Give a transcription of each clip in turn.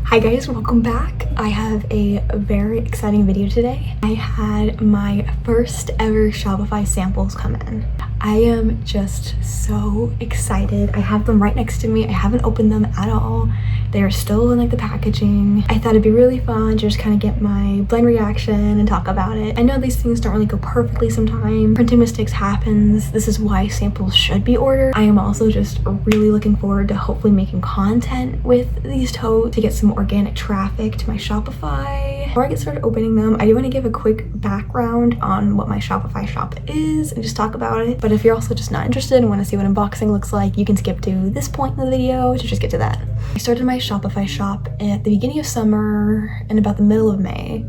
Hi guys, welcome back. I have a very exciting video today. I had my first ever Shopify samples come in. I am just so excited. I have them right next to me. I haven't opened them at all. They are still in like the packaging. I thought it'd be really fun to just kind of get my blind reaction and talk about it. I know these things don't really go perfectly sometimes. Printing mistakes happens. This is why samples should be ordered. I am also just really looking forward to hopefully making content with these totes to get some organic traffic to my Shopify. Before I get started opening them, I do want to give a quick background on what my Shopify shop is and just talk about it. But if you're also just not interested and want to see what unboxing looks like, you can skip to this point in the video to just get to that. I started my Shopify shop at the beginning of summer and about the middle of May,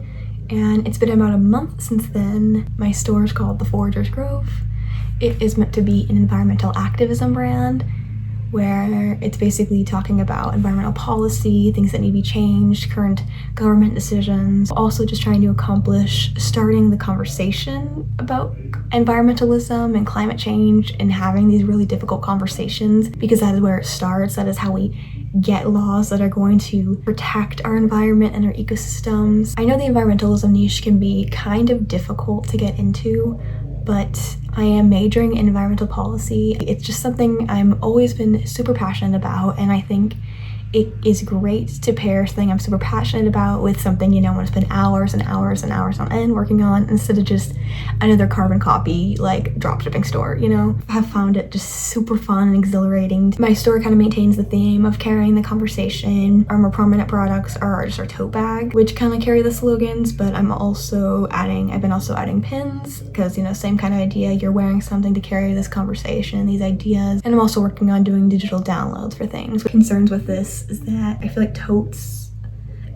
and it's been about a month since then. My store is called the Forager's Grove. It is meant to be an environmental activism brand where it's basically talking about environmental policy, things that need to be changed, current government decisions. Also just trying to accomplish starting the conversation about environmentalism and climate change and having these really difficult conversations, because that is where it starts. That is how we get laws that are going to protect our environment and our ecosystems. I know the environmentalism niche can be kind of difficult to get into, but I am majoring in environmental policy. It's just something I've always been super passionate about, and I think it is great to pair something I'm super passionate about with something, you know, I want to spend hours and hours and hours on end working on, instead of just another carbon copy like dropshipping store, you know. I have found it just super fun and exhilarating. My store kind of maintains the theme of carrying the conversation. Our more prominent products are just our tote bag, which kind of carry the slogans, but I've been also adding pins, because, you know, same kind of idea. You're wearing something to carry this conversation, these ideas. And I'm also working on doing digital downloads for things. Concerns with this is that I feel like totes,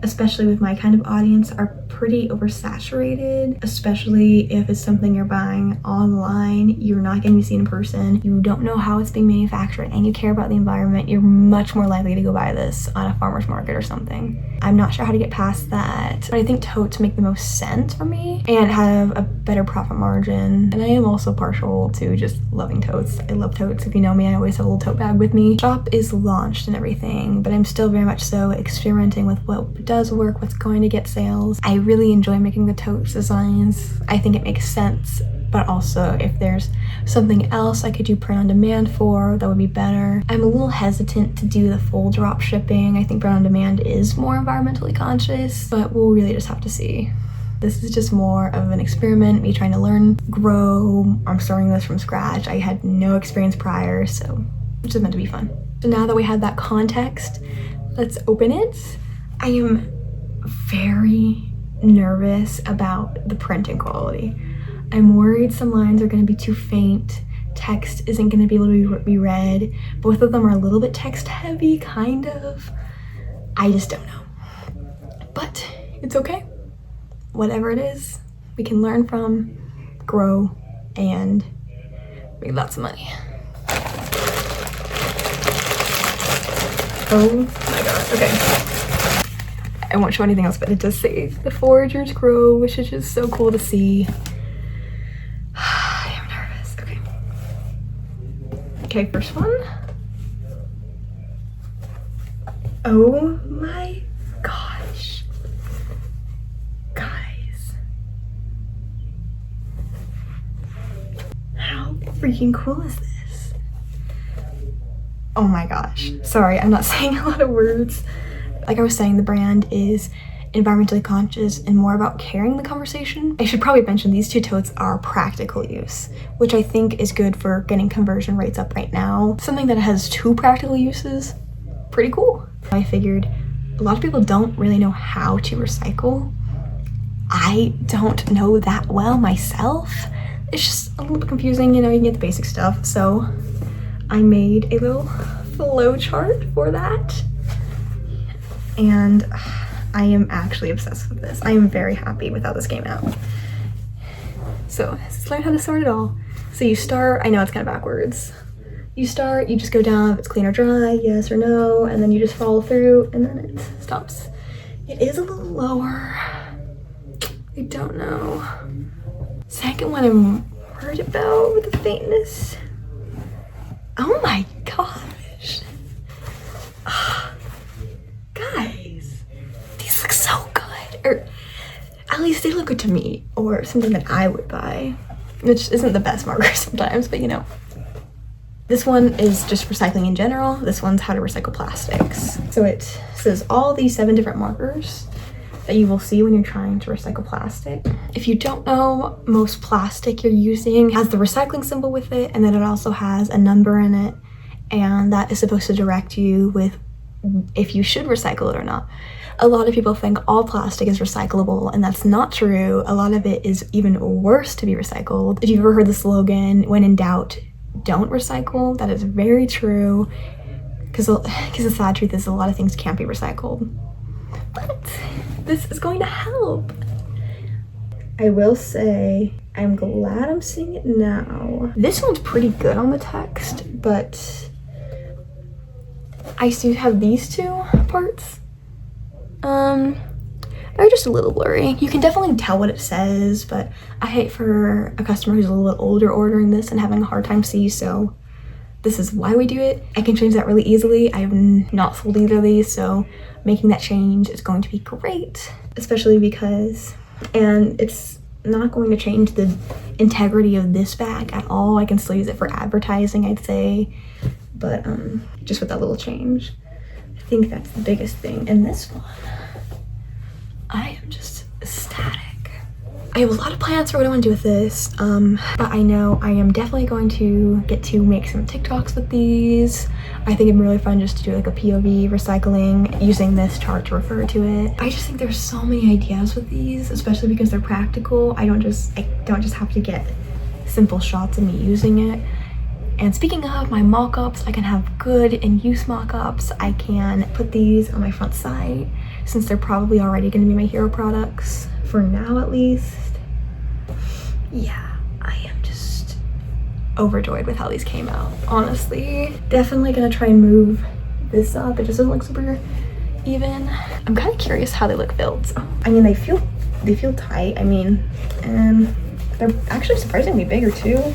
especially with my kind of audience, are pretty oversaturated, especially if it's something you're buying online. You're not going to be seen in person, you don't know how it's being manufactured, and you care about the environment. You're much more likely to go buy this on a farmer's market or something. I'm not sure how to get past that, but I think totes make the most sense for me and have a better profit margin. And I am also partial to just loving totes. I love totes. If you know me, I always have a little tote bag with me. Shop is launched and everything, but I'm still very much so experimenting with what does work, what's going to get sales. I really enjoy making the totes designs. I think it makes sense, but also if there's something else I could do print on demand for, that would be better. I'm a little hesitant to do the full drop shipping. I think print on demand is more environmentally conscious, but we'll really just have to see. This is just more of an experiment, me trying to learn, grow. I'm starting this from scratch. I had no experience prior, so it's just meant to be fun. So now that we had that context, let's open it. I am very nervous about the printing quality. I'm worried some lines are going to be too faint, text isn't going to be able to be read. Both of them are a little bit text heavy, kind of. I just don't know. But it's okay. Whatever it is, we can learn from, grow, and make lots of money. Oh my god, okay. I won't show anything else, but it does say the Foragers Grow, which is just so cool to see. I am nervous. Okay. Okay, first one. Oh my gosh. Guys. How freaking cool is this? Oh my gosh. Sorry, I'm not saying a lot of words. Like I was saying, the brand is environmentally conscious and more about carrying the conversation. I should probably mention these two totes are practical use, which I think is good for getting conversion rates up right now. Something that has two practical uses, pretty cool. I figured a lot of people don't really know how to recycle. I don't know that well myself. It's just a little bit confusing, you know, you can get the basic stuff. So I made a little flow chart for that. And I am actually obsessed with this. I am very happy with how this came out. So let's learn how to sort it all. So you start, I know it's kind of backwards. You start, you just go down if it's clean or dry, yes or no, and then you just follow through, and then it stops. It is a little lower. I don't know. Second one I'm worried about with the faintness. Oh my gosh. Guys, or at least they look good to me, or something that I would buy, which isn't the best marker sometimes, but you know. This one is just recycling in general. This one's how to recycle plastics. So it says all these 7 different markers that you will see when you're trying to recycle plastic. If you don't know, most plastic you're using has the recycling symbol with it, and then it also has a number in it, and that is supposed to direct you with if you should recycle it or not. A lot of people think all plastic is recyclable, and that's not true. A lot of it is even worse to be recycled. If you've ever heard the slogan, when in doubt, don't recycle, that is very true, because the sad truth is a lot of things can't be recycled. But this is going to help. I will say, I'm glad I'm seeing it now. This one's pretty good on the text, but I still have these 2 parts. They're just a little blurry. You can definitely tell what it says, but I hate for a customer who's a little bit older ordering this and having a hard time see, so this is why we do it. I can change that really easily. I have not sold either of these, so making that change is going to be great, especially because, and it's not going to change the integrity of this bag at all. I can still use it for advertising, I'd say, but just with that little change. I think that's the biggest thing. And this one, I am just ecstatic. I have a lot of plans for what I want to do with this, but I know I am definitely going to get to make some TikToks with these. I think it'd be really fun just to do like a POV recycling using this chart to refer to it. I just think there's so many ideas with these, especially because they're practical. I don't just have to get simple shots of me using it. And speaking of my mock-ups, I can have good in-use mock-ups. I can put these on my front side since they're probably already going to be my hero products, for now at least. Yeah, I am just overjoyed with how these came out, honestly. Definitely going to try and move this up. It just doesn't look super even. I'm kind of curious how they look filled. So, I mean, they feel tight. I mean, and they're actually surprisingly bigger too.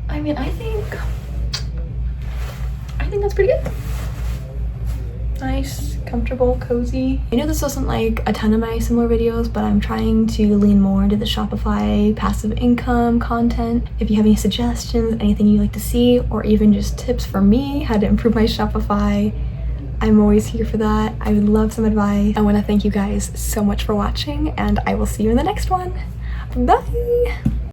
I mean, I think that's pretty good. Nice, comfortable, cozy. I know this wasn't like a ton of my similar videos, but I'm trying to lean more into the Shopify passive income content. If you have any suggestions, anything you'd like to see, or even just tips for me, how to improve my Shopify, I'm always here for that. I would love some advice. I want to thank you guys so much for watching, and I will see you in the next one. Bye!